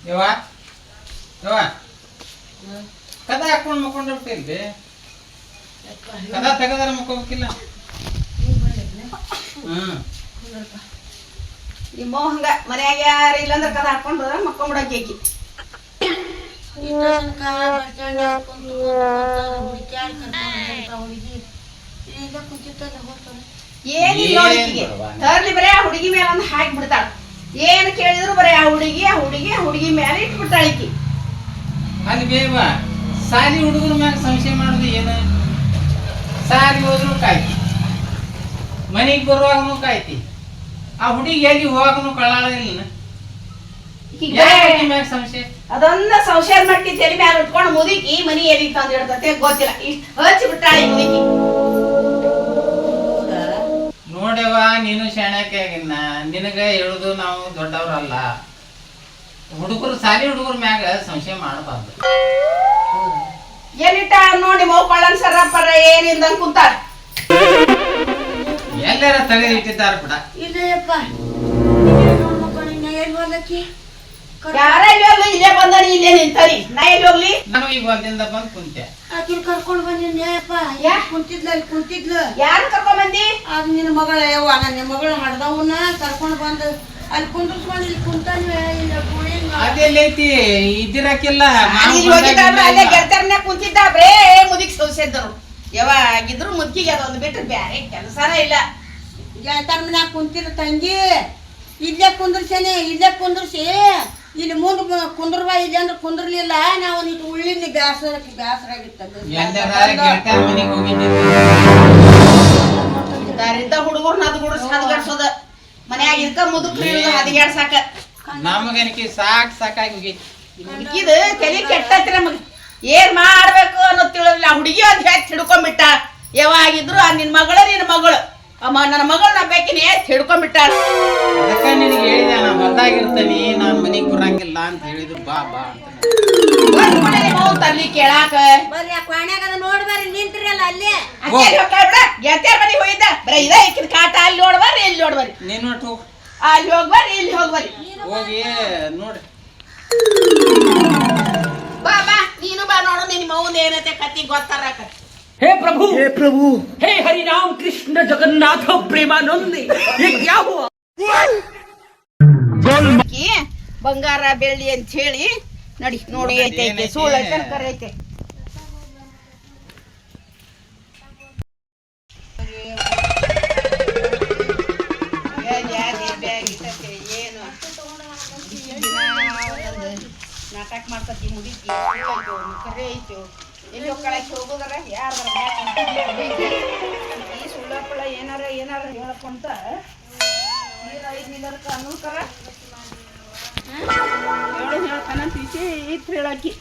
ಯವ್ವ ಯವ್ವ ಕದ ಹಾಕೊಂಡು ಮಕ್ಕೊಂಡಿರ್ತಿಲ್ರಿ ಕದ ತೆಗದಾರ ಮಕ್ಕೋಬೇಕಿಲ್ಲ. ನಿಮ್ಮ ಹಂಗ ಮನ್ಯಾಗ ಯಾರು ಇಲ್ಲಂದ್ರ ಕದ ಹಾಕೊಂಡು ಮಕ್ಕೊಂಬಿಡಕೇಕಿ. ಏನಿಲ್ಲ ನೋಡಿಕಿಗೆ ತರ್ಲಿ ಬರೇ ಆ ಹುಡುಗಿ ಮೇಲೆ ಒಂದು ಹಾಕಿ ಬಿಡ್ತಾಳ. ಏನ್ ಕೇಳಿದ್ರು ಬರೇ ಆ ಹುಡುಗಿ ಮೇಲೆ ಇಟ್ಬಿಟ್ಟಾಳ ಈಕಿ. ಅಲ್ಲಿ ಬೇವ ಸಾಲಿ ಹುಡುಗರ ಮ್ಯಾಗ ಸಂಶಯ ಮಾಡುದು ಏನು? ಸಾಲಿ ಹೋದ್ರು ಕಾಯ್ತಿ, ಮನೆಗೆ ಬರುವಾಗನು ಕಾಯ್ತಿ, ಆ ಹುಡುಗಿ ಎಲ್ಲಿ ಹೋಗಾಗನು ಕಳ್ಳಾಳ ಇಲ್ಲ. ಮ್ಯಾಗ ಸಂಶಯ ಅದೊಂದ ಸಂಶಯ ಮಟ್ಟಿ ತೆಲಿ ಮ್ಯಾಲ ಇಟ್ಕೊಂಡು ಮುದುಕಿ ಮನಿ ಎಲ್ಲಿ ತಂದು ಇಡ್ತತೆ ಗೊತ್ತಿಲ್ಲ. ಇಷ್ಟ ಹಚ್ಚಿ ಬಿಟ್ಟಾಳ ಈ ಮುದುಕಿ. ನೋಡ್ಯವ ನೀನು ಶಾಣ್ಯಾಕೆ ನಿನಗ ಹೇಳುದು ನಾವು ದೊಡ್ಡವ್ರಲ್ಲ. ಹುಡುಗರು ಸಾಲಿ ಹುಡುಗರ ಮ್ಯಾಗ ಸಂಶಯ ಮಾಡಬಾರ್ದು. ಎಲ್ಲಿಟ್ಟ ನೋಡಿ ಮೌಕೊಳ್ಳನ್ ಸರಪ್ಪರ ಏನಿಲ್ದಂಗ್ ಕುಂತಾರ. ಎಲ್ಲಾರ ತೆಗೆದು ಇಟ್ಟಿದ್ದಾರ ಬಿಡ. ಯಾರ ಇಲ್ಲಿ ಹೋಗ್ಲಿ, ಇಲ್ಲೇ ಬಂದಾನಿ, ಇಲ್ಲೇ ನಿಂತಾರಿ. ನಾ ಎಲ್ಲಿ ಹೋಗ್ಲಿ? ನಾನು ಈಗ ಹೊಲದಿಂದ ಬಂದು ಕುಂತೆ. ಕರ್ಕೊಂಡ್ ಬಂದಿದ್ದೆಪ್ಪ. ಕುಂತಿದ್ಲ ಅಲ್ಲಿ ಕುಂತಿದ್ಲು. ಯಾರು ಕರ್ಕೊಂಡ್ ಬಂದಿ? ಅದು ನಿನ್ನ ಮಗಳ ಯವ್ವ ನನ್ನ ಮಗಳ ಹಡ್ದವನ್ನ ಕರ್ಕೊಂಡ್ ಬಂದು ಅಲ್ಲಿ ಕುಂದ್ರಸ್ಕೊಂಡು ಇಲ್ಲಿ ಕುಂತಾನೆ. ಅದೆಲ್ಲೈತಿ ಇದ್ದಿರಕ್ಕಿಲ್ಲ. ಅಲ್ಲೇ ಗೆಳತರ್ನ್ಯಾಗ ಕುಂತಿದ್ದಾಬ್ರೇ ಮುದುಕಿ ಸೋಸಿದ್ರು. ಯಾವಾಗಿದ್ರು ಮುದುಕಿಗೆ ಅದೊಂದು ಬಿಟ್ರೆ ಬ್ಯಾರೆ ಕೆಲಸನ ಇಲ್ಲ. ಗೆಳತರ ಮನ್ಯಾಗ ಕುಂತಿರ ತಂಗಿ ಇಲ್ಲೇ ಕುಂದ್ರಸೇನೆ, ಇಲ್ಲೇ ಕುಂದ್ರಸಿ ಇಲ್ಲಿ ಮುಂದ್ ಕುಂದ್ರಬಾ. ಇಲ್ಲಿ ಅಂದ್ರೆ ಕುಂದ್ರಲಿಲ್ಲ. ನಾವು ಇದು ಉಳ್ಳಿನ ಬ್ಯಾಸರಾಗಿತ್ತದ. ಹುಡುಗರ್ನ ಹದಗಡ್ಸೋದ ಮನ್ಯಾಗ ಇದಕ್ಕ ಮುದುಕ್ರಿ ಹದಿಗಾಡ್ಸಾಕ. ನಮಗನಿಕೆ ಸಾಕಾಗಿ ಹೋಗೈತಿ. ಹುಡುಗಿದ ತಲೆ ಕೆಟ್ಟತ್ರಿ ನಮಗ. ಏನ್ ಮಾಡ್ಬೇಕು ಅನ್ನೋದ್ ತಿಳಿದಿಲ್ಲ. ಹುಡುಗಿ ಅದ್ ಹೆಚ್ಚು ಹಿಡ್ಕೊಂಡ್ಬಿಟ್ಟ. ಯಾವಾಗಿದ್ರು ನಿನ್ ಮಗಳು ನನ್ನ ಮಗಳನ್ನ ಬೇಕಿನ ಹೆಚ್ಚು ಹಿಡ್ಕೊಂಡ್ಬಿಟ್ಟಾಳ. ಅದಕ್ಕ ನಿನಗೆ ಹೇಳಿದೆ ನಾ ಹೊಲ್ದಾಗಿರ್ತೀನಿ, ನಾನ್ ಮನಿಗ್ ಬರಂಗಿಲ್ಲ ಅಂತ ಹೇಳಿದ್ರು. ಬಾ ಬಾ ಅಂತ ತಲ್ಲಿ ಕೇಳಾಕ ಬರ್ರಿ. ಆ ಕ್ವಾಣ್ಯಾಗ ನೋಡ್ಬಾರಿ ನಿಂತ್ರಿಯಲ್ಲ ಅಲ್ಲೇ. ಗೆಳತಿಯರ್ ಮನೆಗೆ ಹೋಗಿದ್ದ ಬರೀ ಇದ ಇಕ್ಕಿನ ಕಾಟ. ಅಲ್ಲಿ ನೋಡ್ಬಾರ್ರಿ, ಇಲ್ಲಿ ನೋಡ್ಬಾರಿ, ನೀನ್ ಒಟ್ಟು ಹೋಗ್. ಅಲ್ಲಿ ಹೋಗ್ಬಾರ್ರಿ, ಇಲ್ಲಿ ಹೋಗ್ಬಾರಿ. ಹೋಗಿ ನೋಡ್ರಿ. ಬಾ ಬಾ ನೀನು ಬಾ ನೋಡು ನಿನ್ ಮೌನ್ ಏನೈತೆ ಕತ್ತಿ ಗೊತ್ತಾರಕ. हे प्रभु हे हरि राम कृष्ण जगन्नाथ प्रेमानंद ये क्या हुआ? ಬಂಗಾರ ಬೆಳ್ಳಿ ಅಂತ ಹೇಳಿ ನಡಿ ನೋಡಿ ಐತೆ ಸುಳ್ಳು ಐತೆ ಕರೆ ಐತೆ. ಏನು ನಾಟಕ ಮಾಡ್ತತಿ ಮುದುಕಿ. ಕರೆ ಐತು ಎಲ್ಲಿ ಕಳಕ್ಕೆ ಹೋಗೋದಾರ ಯಾರ ಈ ಸುಳ್ಳಪ್ಪಳ ಏನಾರ ಹೇಳಕ್ಕಂತ ನೀರು ಅನ್ನೋಕರ ಹೇಳ್ತಾನಂತ ಇತ್ತು ಹೇಳಕ್ಕಿ.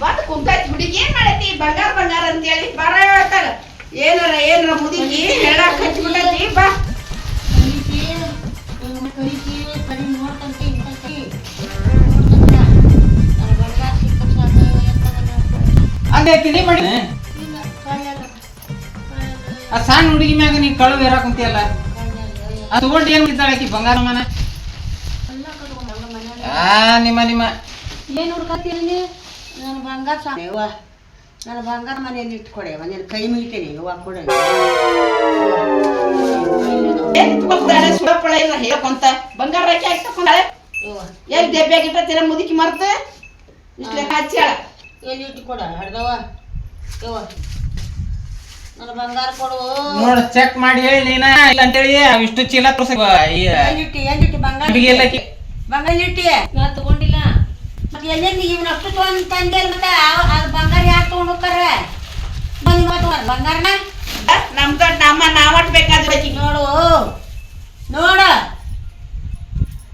ಬಂದು ಕುಂತಾಯ್ತು ಹುಡುಗಿ. ಏನ್ ಮಾಡೈತಿ ಬಂಗಾರ ಅಂತೇಳಿ ಬರತ್ತಾಗ ಏನಾರ ಮುದುಕಿ ಹೇಳಕ್ ಹಚ್ಬಿಟ್ಟೈತಿ. ಬಾ ಅಲ್ಲೇ ತಿಳಿ ಮಾಡಿ ಆ ಸಣ್ಣ ಹುಡುಗಿ ಮ್ಯಾಗ ನೀ ಕಳವು ಇರಾಕ್ ಕುಂತಿಯಲ್ಲ, ಅದು ತಗೊಂಡು ಏನ್ ಇದ್ದಾಳಕಿ ಬಂಗಾರ ಮನ? ನಿಮ್ಮ ಏನ್ ಹುಡ್ಕತ್ತೀನಿ? ನನ್ನ ಬಂಗಾರ ಸಾಯವ್ವ, ನನ್ನ ಬಂಗಾರ ಮನೆಯಲ್ಲಿ ಇಟ್ಕೊಡೆವ. ನೀನು ಕೈ ಮುಗಿತೇನೆ ಯವ್ವ ಕೊಡ. ಸುಳಪ್ಪಳ ಇಲ್ಲ ಹೇಳ್ಕೊಂತ ಬಂಗಾರ ರಾಕಿ ಹಾಕಿ ತಕೊಂಡಾಳೆ. ಎಲ್ಲಿ ದೆಬ್ಬ್ಯಾಗಿಟ್ಟ ಮುದುಕಿ ಮರ್ತ ಇಷ್ಟೇ ಹಚ್ಚಾಳ. ಎಲ್ಲಿ ಇಟ್ಕೊಡ ಹಡ್ದವ ಯವ್ವ ನನ್ನ ಬಂಗಾರ ಕೊಡು. ನೋಡ ಚೆಕ್ ಮಾಡಿ ಹೇಳಿ ನೀನ ಇಲ್ಲ ಅಂತೇಳಿ ಇಷ್ಟು ಚೀಲ ಎಲ್ಲಿಟ್ಟಿ ಬಂಗಾರ ಬಂಗಾರ ಇಟ್ಟಿ ನಾ ತಗೊಂಡಿಲ್ಲ. ಮತ್ತೆ ಎಲ್ಲೆಲ್ಲಿ ಇವ್ನ ಅಷ್ಟು ತಗೊಂಡ್ ತಂದೆ ಮತ್ತೆ ಅದು ಬಂಗಾರ ಯಾಕೆ ತಗೊಂಡ್ ಹೋಗ್ತಾರ? ಬಂಗಾರನ ನಮ್ ನಮ್ಮ ನಾವಟ್ ಬೇಕಾದ್ರೆ ನೋಡು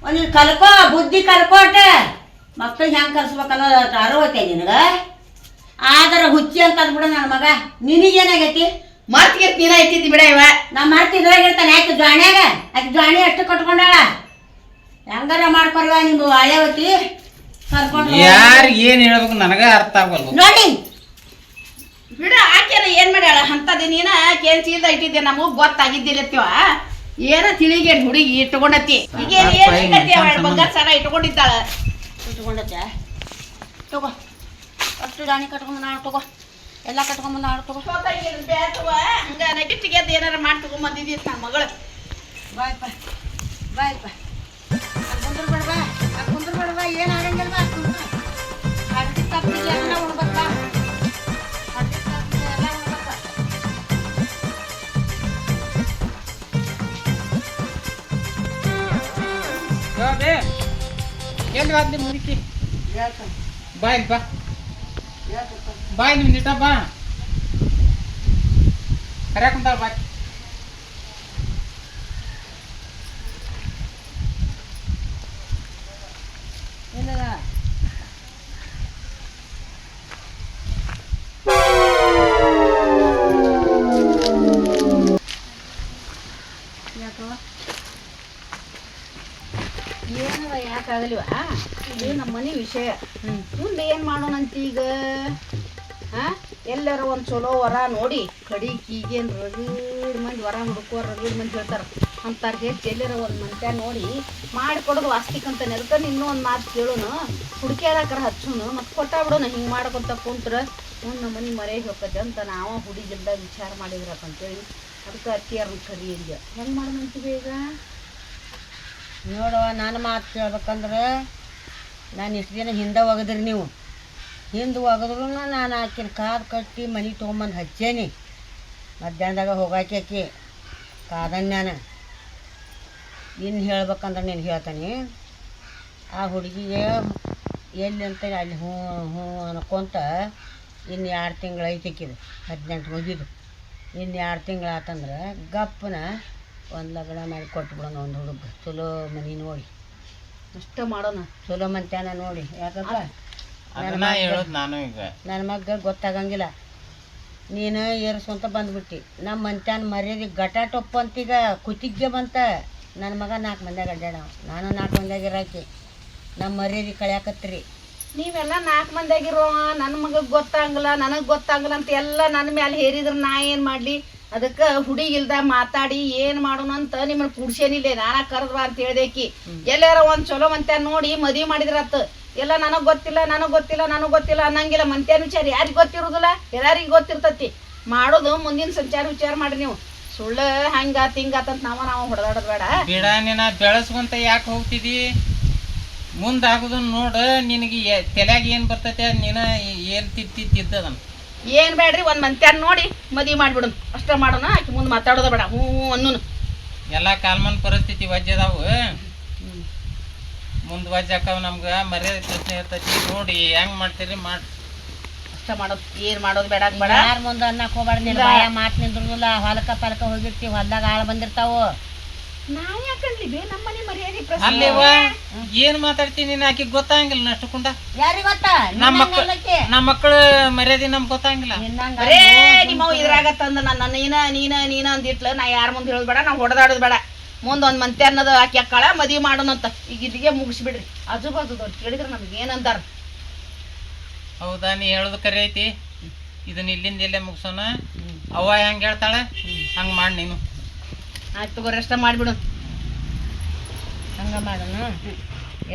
ಒಂದು ಕಲ್ಕೋ ಬುದ್ಧಿ ಕಲ್ಕೋಟ. ಮಕ್ಳಿಗೆ ಹೆಂಗೆ ಕಲ್ಸ್ಬೇಕನ್ನೋದು ಅರಿವತ್ತೆ ನಿನಗ. ಆದ್ರೆ ಹುಚ್ಚಿ ಅಂತ ಅಂದ್ಬಿಡ ನನ್ನ ಮಗ. ನಿನಗೇನಾಗೈತಿ? ಮಾತಿಗೆ ನೀನ ಇಟ್ಟಿದ್ದಿ ಬಿಡ ಇವ. ನಾ ಮತ್ತೆ ಇದ್ರಾಗ ಇರ್ತಾನೆ ಯಾಕೆ ಜ್ವಾಣ್ಯಾಗ ಆಕೆ ಜ್ವಾಣಿ ಅಷ್ಟು ಕಟ್ಕೊಂಡಾಳ. ಹೆಂಗಾರ ಮಾಡ್ಕೊಲ್ವ ನಿಮ್ದು ಹಳೆವತಿ ಕರ್ಕೊಂಡು ಯಾರು ಏನ್ ಹೇಳ್ಬೇಕು ನನಗ ಅರ್ಥ ಆಗಲ್ಲ. ನೋಡಿ ಬಿಡ ಆಕೆನ ಏನ್ ಮಾಡ್ಯಾಳ ಅಂತದೇ ನೀನ ಕೇನ್ ಚೀಲ್ದ ಇಟ್ಟಿದ್ದೆ ನಮಗ್ ಗೊತ್ತಾಗಿದ್ದಿಲ್ಲತ್ತೀವ. ಏನ ತಿಳಿಗೇನ್ ಹುಡುಗಿ ಇಟ್ಕೊಂಡತಿ ಈಗ ಏನ್ ಬಂಗಾರ ಸಾಲ ಇಟ್ಕೊಂಡಿದ್ದಾಳ. ಇಟ್ಕೊಂಡತ್ತೆ ತಗೋ ಅಷ್ಟು ಜ್ವಾಣಿ ಕಟ್ಕೊಂಡ್ ನಾಳೆ ತಗೋ ಎಲ್ಲ ಕಟ್ಕೊಂಡ್ ನಾಳೆ ತಗೋ. ಹಂಗ ನೆಗೆಟಿಗೆ ಏನಾರ ಮಾಡಿ ತಗೊಂಬಂದಿದ್ದಿ ನನ್ನ ಮಗಳು. ಬಾಯಪ್ಪ ಬಾಯಪ್ಪ ಕುಂದ್ರ ಬೇಡವಾ ಕುಂದ್ರ ಬೇಡವಾ ಏನು ಆಗಂಗಿಲ್ವಾ ಅಡ್ಡಿ ತಪ್ಪಿಲ್ಲ ಎಲ್ಲ ಉಣ್ಬೇಕ ಅಡ್ಡಿ ತಪ್ಪಿಲ್ಲ ಎಲ್ಲ ಉಣ್ಬೇಕ. ಎಲ್ಲಿ ಹೋದ್ ನಿಮ್ ಮುದುಕಿ? ಹೇಳ್ತಾನೆ ಬಾ ಇಲ್ಲಿ ಬಾ, ಹೇಳ್ತಪ್ಪ ಬಾ ನಿಮ್ ನಿಟ ಬಾ, ಕರ್ಯಾಕುಂತಾಳ ಬಾ. ಏನದ ಯಾಕವ ಏನವ ಯಾಕಾಗಲಿವ ಇದು ನಮ್ಮ ಮನೆ ವಿಷಯ. ಮುಂದೆ ಏನ್ ಮಾಡೋಣಂತ ಈಗ? ಎಲ್ಲಾರ ಒಂದ್ ಚಲೋ ವರ ನೋಡಿ ಕಡಿಗೆ ಈಗೇನು ರಗಡ್ ಮಂದಿ ವರ ಹುಡುಕುವ ರಗಡ್ ಮಂದಿ ಹೇಳ್ತಾರ ಅಂತಾರ ಹೆಚ್ಚು ಎಲ್ಲಾರ ಒಂದು ಮಂತ್ಯ ನೋಡಿ ಮಾಡಿಕೊಡೋದು ವಾಸ್ತಿಕಂತ ನೆಲ್ಕೊಂಡು ಇನ್ನೂ ಒಂದು ಮಾತು ಕೇಳೋನು ಹುಡುಕ್ಯಾಡಕ್ಕಾರ ಹಚ್ಚೋನು ಮತ್ತು ಕೊಟ್ಟಾಬಿಡೋನು ಹಿಂಗೆ ಮಾಡ್ಕೊತ ಕುಂತ್ರ ನಮ್ಮ ಮನೆ ಮರೆಗೆ ಹೋಗ್ತದೆ ಅಂತ ನಾವು ಹುಡುಗಿಲ್ದ ವಿಚಾರ ಮಾಡಿದ್ರಕ್ಕಂತೇಳಿ ಅದಕ್ಕೆ ಅತ್ತಿಯಾರನ್ನ ಕರಿ ಈಗ ಹೆಂಗೆ ಮಾಡೋಣಂತೀವಿ ಈಗ? ನೋಡುವ ನಾನು ಮಾತು ಕೇಳ್ಬೇಕಂದ್ರೆ ನಾನು ಇಷ್ಟು ದಿನ ಹಿಂದೆ ಒಗದ್ರಿ ನೀವು ಹಿಂದೆ ಒಗದ್ರು ನಾನು ಆಕಿನ ಕಾದು ಕಟ್ಟಿ ಮನೆ ತೊಗೊಂಬಂದು ಹಚ್ಚೇನಿ. ಮಧ್ಯಾಹ್ನದಾಗ ಹೋಗಾಕಿ ಆಕಿ ಕಾದನ್ ನಾನು ಇನ್ನು ಹೇಳ್ಬೇಕಂದ್ರೆ ನೀನು ಹೇಳ್ತಾನೆ. ಆ ಹುಡುಗಿಗೆ ಎಲ್ಲಿ ಅಂತ ಅಲ್ಲಿ ಹ್ಞೂ ಹ್ಞೂ ಅನ್ಕೊಂತ ಇನ್ನು 2 ತಿಂಗಳು ಐತಿಕ್ಕಿದು 18 ಮುಗಿದು ಇನ್ನು 2 ತಿಂಗಳು ಆತಂದ್ರೆ ಗಪ್ಪನ ಒಂದು ಲಗ್ನ ಮಾಡಿ ಕೊಟ್ಬಿಡೋಣ. ಒಂದು ಹುಡುಗ ಚಲೋ ಮನೆ ನೋಡಿ ಅಷ್ಟೇ ಮಾಡೋಣ. ಚಲೋ ಮಂತ್ಯಾನ ನೋಡಿ. ಯಾಕಂದ್ರೆ ಅದನ್ನ ಹೇಳೋದು ನಾನು ಈಗ. ನನ್ನ ಮಗ ಗೊತ್ತಾಗಂಗಿಲ್ಲ. ನೀನು ಏರ್ಸ್ಕೊಂತ ಬಂದ್ಬಿಟ್ಟು ನಮ್ಮ ಮಂತ್ಯಾನ ಮರ್ಯಾದೆ ಗಟಾಟೊಪ್ಪ ಅಂತೀಗ ಕುತ್ತಿಗೆ ಬಂತ. ನನ್ನ ಮಗ 4 ಮಂದಿಯಾಗ ಅಡ್ಡಾಡ, ನಾನು 4 ಮಂದಿಯಾಗ ಇರಾಕಿ ನಮ್ಮ ಮರ್ಯಾದೆ ಕಳ್ಯಾಕತ್ರಿ. ನೀವೆಲ್ಲ 4 ಮಂದಿ ಆಗಿರೋ ನನ್ನ ಮಗಗೆ ಗೊತ್ತಾಗಲ್ಲ ನನಗೆ ಗೊತ್ತಾಗಲ್ಲ ಅಂತ ಎಲ್ಲ ನನ್ನ ಮೇಲೆ ಹೇರಿದ್ರೆ ನಾ ಏನು ಮಾಡಲಿ? ಅದಕ್ಕೆ ಹುಡುಗಿಲ್ದ ಮಾತಾಡಿ ಏನು ಮಾಡೋಣ ಅಂತ ನಿಮ್ಮನ್ನ ಕುಡ್ಸೇನಿಲ್ಲ. ನಾನ ಕರೆದ್ವಾ ಅಂತ ಹೇಳ್ದೇಕಿ ಎಲ್ಲಾರ ಒಂದು ಚಲೋ ಮಂತ್ಯಾನ ನೋಡಿ ಮದುವೆ ಮಾಡಿದ್ರತ್ತ. ಎಲ್ಲ ನನಗೆ ಗೊತ್ತಿಲ್ಲ ನನಗೆ ಗೊತ್ತಿಲ್ಲ ನನಗೆ ಗೊತ್ತಿಲ್ಲ ಅನ್ನಂಗಿಲ್ಲ. ಮಂತ್ಯಾನ ವಿಚಾರ ಯಾರಿಗೆ ಗೊತ್ತಿರೋದಿಲ್ಲ? ಎಲ್ಲರಿಗೆ ಗೊತ್ತಿರ್ತತಿ. ಮಾಡೋದು ಮುಂದಿನ ವಿಚಾರ ಮಾಡಿ ನೀವು. ಸುಳ್ಳು ಹಂಗಾತ್ ಹಿಂಗಾತಂತ ನಾವು ಹೊಡೆದಾಡೋದು ಬೇಡ. ಬಿಡ ನೀನ ಬೆಳೆಸ್ಕೊಂತ ಯಾಕೆ ಹೋಗ್ತಿದಿ? ಮುಂದಾಗುದನ್ನ ನೋಡು. ನಿನಗೆ ತಲೆಯಾಗ ಏನು ಬರ್ತೈತೆ ನೀನ ಏನು ತಿದ್ದದನ್ನ ಏನು ಬೇಡ್ರಿ, ಒಂದು ಮಂತ್ಯಾನ ನೋಡಿ ಮದುವೆ ಮಾಡಿಬಿಡೋಣ ಅಷ್ಟೇ ಮಾಡೋಣ. ಆಕೆ ಮುಂದೆ ಮಾತಾಡೋದ ಬೇಡ ಹ್ಞೂ ಅನ್ನೋನು. ಎಲ್ಲ ಕಾಲ್ಮನ್ ಪರಿಸ್ಥಿತಿ ವಜ್ಜದಾವು. ಮುಂದೆ ವಜ್ಜಾಕವ್ ನಮ್ಗೆ ಮರ್ಯಾದೆ ಪ್ರಶ್ನೆ ಇರ್ತೈತಿ. ನೋಡಿ ಹೆಂಗ್ ಮಾಡ್ತೀರಿ ಮಾಡಿ ಅಷ್ಟೇ ಮಾಡೋದು. ಏನು ಮಾಡೋದು ಬೇಡ ಬೇಡ. ಯಾರ ಮುಂದೆ ಅನ್ನಕ್ಕೆ ಹೋಗ್ಬಾರ್ದು. ನಿನ್ನ ಬಾಯ ಮಾತು ನಿಂದ್ರಲ್ಲ. ಹೊಲಕ್ಕ ಪಲಕ ಹೋಗಿರ್ತೀವಿ, ಹೊಲ್ದಾಗ ಆಳು ಬಂದಿರ್ತಾವು. ನಾವು ಯಾಕಂದ್ಲಿ ಬೇ ನಮ್ಮ ಮನೆ ಮರ್ಯಾದೆ ಅಲ್ಲೇವ ಏನ್ ಮಾತಾಡ್ತೀನಿ ನೀನು? ಆಕಿಗೆ ಗೊತ್ತಾಗಿಲ್ಲ ಅಷ್ಟಕ್ಕುಂಡ. ಯಾರಿಗೆ ಗೊತ್ತಾ? ನಮ್ಮ ಮಕ್ಕಳು ಮರ್ಯಾದೆ ನಮ್ಗೆ ಗೊತ್ತಾಗಿಲ್ಲ. ಬರೇ ನಿಮ್ಮ ಇದ್ರಾಗ ತಂದ ನನ್ನ ನೀನ ಅಂದಿಟ್ಲ. ನಾ ಯಾರ ಮುಂದೆ ಹೇಳೋದು ಬೇಡ, ನಾವು ಹೊಡೆದಾಡೋದು ಬೇಡ. ಮುಂದೆ ಒಂದು ಮಂತೆ ಅನ್ನೋದು ಆಕೆ ಅಕ್ಕಳ ಮದುವೆ ಮಾಡೋಣಂತ ಈಗ ಇಲ್ಲಿಗೆ ಮುಗಿಸ್ಬಿಡ್ರಿ. ಆಜು ಬಾಜುದವ್ರು ಕೇಳಿದ್ರೆ ನಮ್ಗೆ ಏನಂದಾರ? ಹೌದಾ? ನೀ ಹೇಳೋದು ಕರೆ ಐತಿ. ಇದನ್ನ ಇಲ್ಲಿಂದ ಎಲ್ಲೇ ಮುಗಿಸೋಣ. ಅವ್ವ ಹೆಂಗೆ ಹೇಳ್ತಾಳೆ ಹಂಗೆ ಮಾಡಿ ನೀನು. ಆಯ್ತು ತಗೋರಿ, ಅಷ್ಟ ಮಾಡಿಬಿಡು. ಹಂಗ ಮಾಡೋಣ.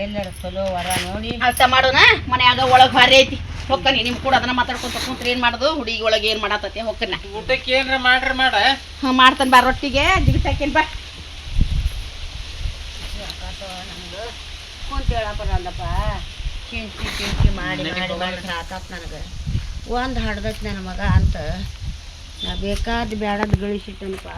ಎಲ್ಲರ ಚಲೋ ವರ ನೋಡಿ ಅಷ್ಟ ಮಾಡೋಣ. ಮನ್ಯಾಗ ಒಳಗೆ ಭಾರಿ ಐತಿ. ಹೊಕ್ಕನಿ ನಿಮ್ ಕೂಡ ಅದನ್ನ ಮಾತಾಡ್ಕೊಂತ ಕುಂತ್ರೆ ಏನ್ ಮಾಡೋದು? ಹುಡುಗಿ ಒಳಗೆ ಏನ್ ಮಾಡತ್ತತಿ ಹೊಕ್ಕನ. ಊಟಕ್ಕೆ ಏನ್ರ ಮಾಡ್ರಿ ಮಾಡ. ಹ್ಞೂ ಮಾಡ್ತಾನೆ ಬಾ. ರೊಟ್ಟಿಗೆ ಜಿಗಿಟ್ ಹಾಕೇನ್ ಬಾ. ನಮ್ದು ಕುಂತ ಹೇಳಪ್ಪ ನಂದಪ್ಪ ಚಿಂತಿ ಮಾಡಿ ಸಾಕಾತ್ ನನಗೆ. ಒಂದು ಹಡ್ದೈತಿ ನನ್ನ ಮಗ ಅಂತ ನಾ ಬೇಕಾದ ಬ್ಯಾಡದ್ ಗಳಿಸಿಟ್ಟನಪ್ಪ.